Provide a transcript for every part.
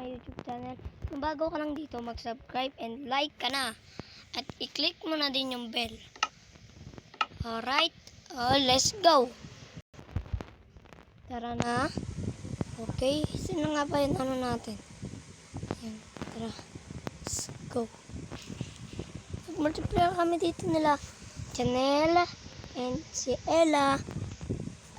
my YouTube channel. Kung bago ka lang dito, mag-subscribe and like ka na. At i-click mo na din yung bell. Alright, let's go. Tara na. Okay, sino nga ba yung ano natin? Yan, tara. Let's go. Nag-multiplayer kami dito nila. Janelle and si Ella.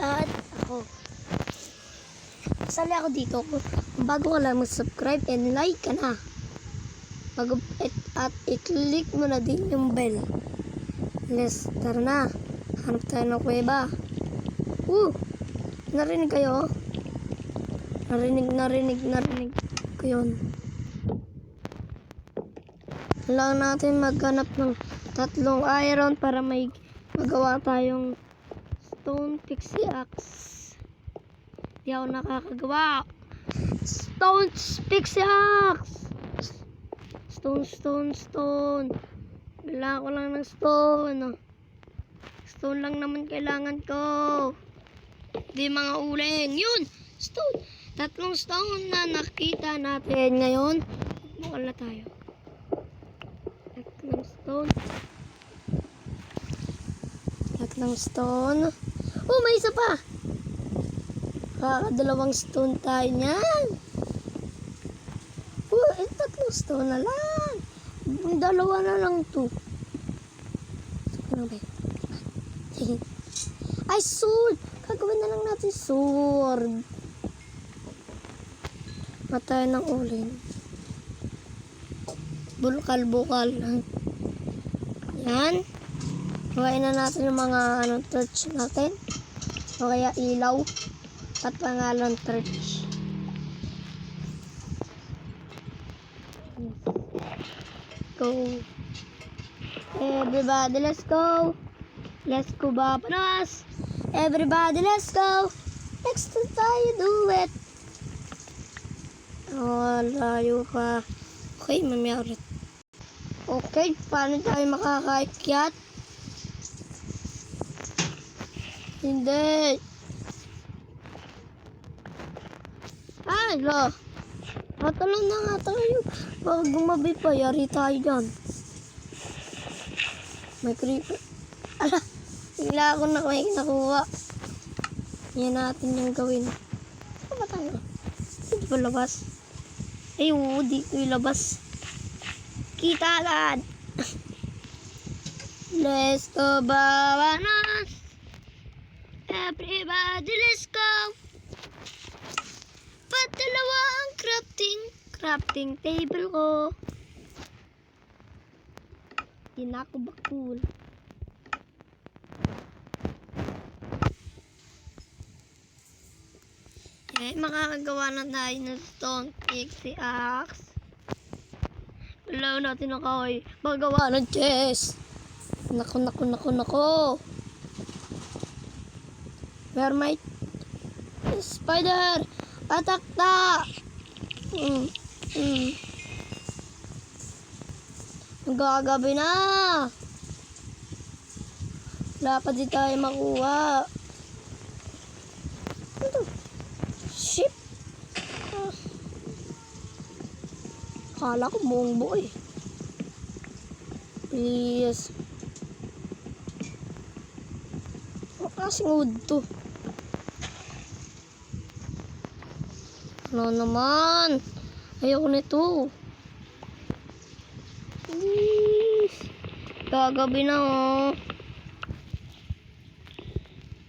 At ako. Sali ako dito. Kung bago ka lang, mag-subscribe and like ka na. At i-click mo na din yung bell. Let's, tara na. Hanap tayo ng kuweba. Narinig kayo? Narinig ko yun. Kailangan natin maghanap ng 3 iron para may magawa tayong stone pixie axe. Di ako nakakagawa. Stone pixie axe! Stone. Kailangan ko lang ng stone. Stone lang naman kailangan ko. Di mga uling. Yun! Stone! 3 stone na nakita natin ngayon. Bukal na tayo. 3 stone. 3 stone. Oh, may isa pa! Kakadalawang stone tayo niyan. Oh, 3 stone na lang. 2 na lang to. Ano ba? Ay, sword! Gagawin na lang natin sword. Patay ng uling. Bukal. Yan. Gawain na natin yung mga torch natin. O kaya ilaw. At pangalan torch. Go. Everybody, let's go. Let's go, Bapanas. Everybody, let's go. Next time tayo do it. Oh, layo pa. Okay, mamaya ulit. Okay, paano tayo makakaakyat? Hindi. Ay, lo. Matalon na nga tayo. Pag gumabi pa, yari tayo dyan. May creeper. Ala, bigla ako na may nakuha. Yan natin yung gawin. Saan ba tayo? Dito ba labas? Ay, dito yung labas. Kita agad. Let's go, Babanas. Everybody, let's go. Dalawa ang crafting table ko. Hindi na ako bakul. Makakagawa na tayo ng stone pixie axe. Kailangan natin ng kahoy. Magawa ng chest. Nako. Where my spider? Atakta! Magagabi na! Wala pa din tayo makuha. Ito. Ship. Kala ko buong buo eh. Please. Kasing wood to. Ano naman? Ayoko nito. Gagabi na oh.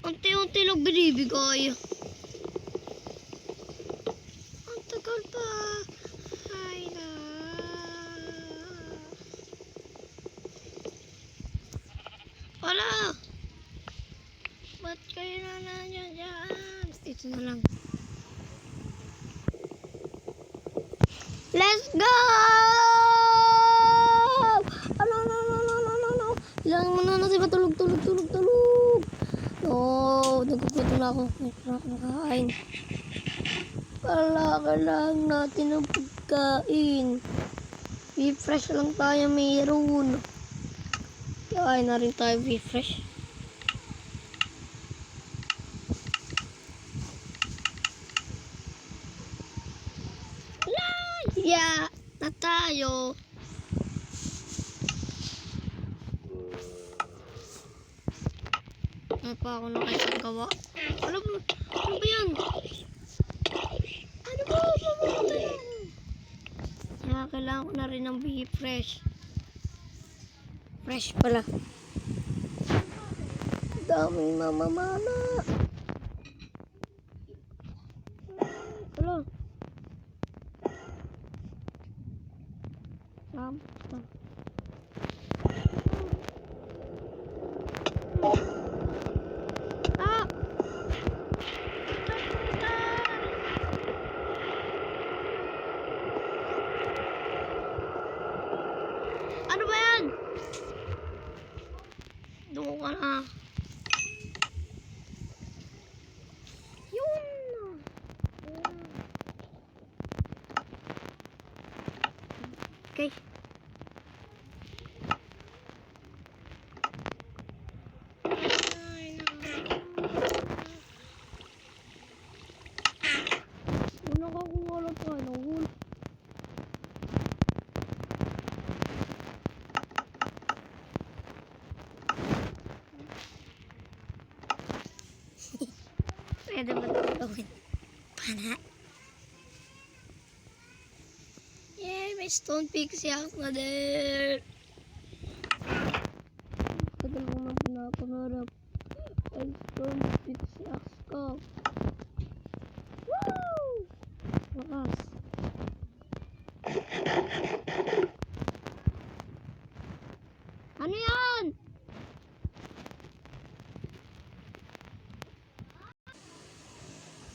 Unti-unti lang binibigay. Ang tagal pa. Ay na. Wala. Ba't kayo na nandiyan dyan? Dito na lang. Let's go! No. Kailangan mo na natin matulog. No, nagkukuto na ako. May pagkain. Kailangan natin ng pagkain. Refresh lang tayo mayroon. Kain na rin tayo refresh. La! Yeah, na tayo. Ano pa ako nakasagawa? Ano ba? Ano ba yan? Ano ba? Mamatay ako. Kaya kailangan ko na rin ng bee fresh. Fresh pala. Daming mamamana. Hello. Ah! Ano ba yan? Doon ka na. Yun na. Okay. Una ka kung wala pa. Nahul. Pwede ba ito gawin? Pana. Yay! May stone pickaxe na din. Tagal ko na pinapangarap. Ay, stone pickaxe ko. Woo! Wakas. Ano yan?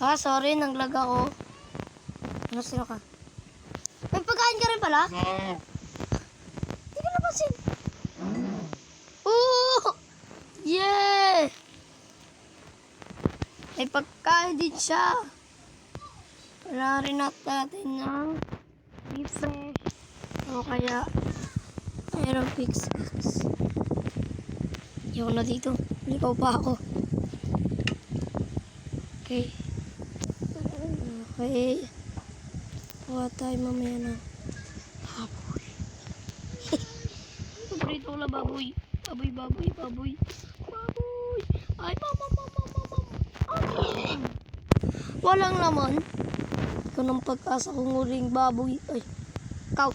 Ah, sorry, naglag ako. Ano sila ka? May pagkain ka rin pala? Hindi ka napansin. Oo! Yeah! May pagkain din siya. Wala rin natin ng refresh. O kaya, mayroong pickaxe. Ayaw na dito. Ligaw pa ako. Okay. Okay. Kuha tayo mamaya na baboy. Paborito ko na baboy. Baboy, baboy, baboy. Baboy. Ay, mama. Walang laman. Ikaw ng pag-asa kong uling baboy. Ay, ikaw.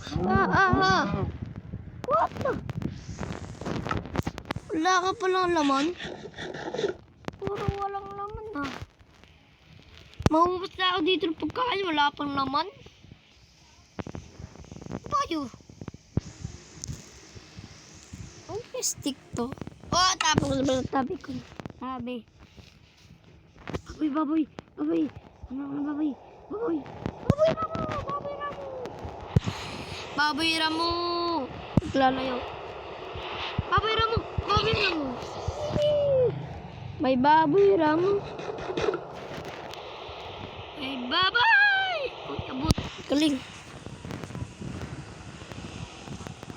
What the? Wala ka palang laman? Puro walang laman ah. Mahubos na ako dito ng pagkain. Wala pang laman. Tayo. Ang stick to. Oh, tapos ba tabi ko. Tabi. Baboy. Ano ang baboy? Baboy Ramo. Naglalayo. Baboy Ramo. May baboy Ramo. May baboy. Abot. Galing.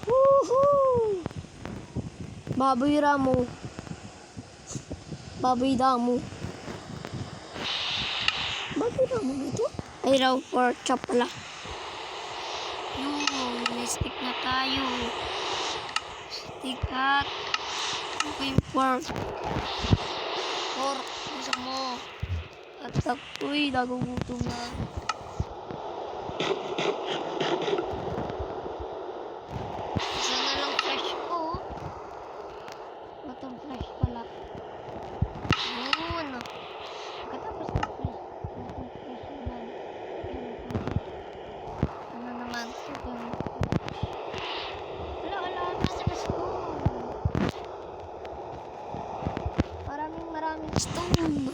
Woohoo! Baboy Ramo. Baboy Damo. Baboy Ramo ito? Ay, raw pork chop pala. Yun, may stick na tayo. Stick at yung pork. Pork, gusto mo. At ako'y nagugutom na. Isa na lang fresh ko. Batang fresh pala. Yun. Katapos na fresh. Batang fresh naman. Ano naman? Wala. Nasa ko. Maraming stone.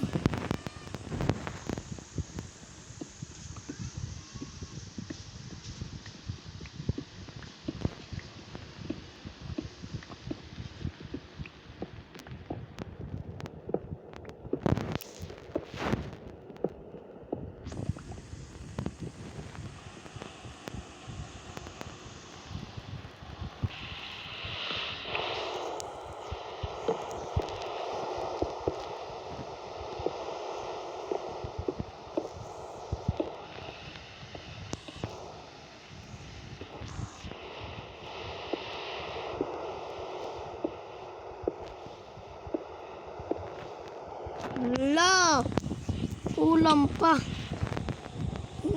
ulam pa.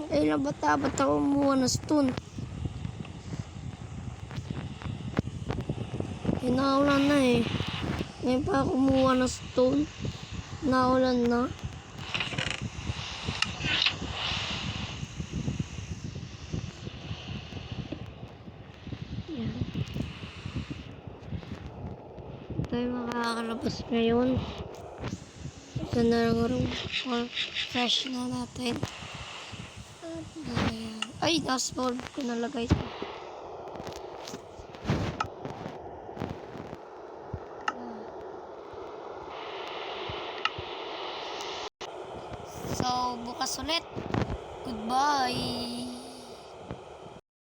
Kailan ba dapat ako kumuha ng stone? Naulan na eh. Ngayon pa ako kumuha ng stone. Naulan na. Yan. Tayo makakalabas ngayon. Ito na lang room. Fresh na natin. Ay, dashboard ko nalagay ito.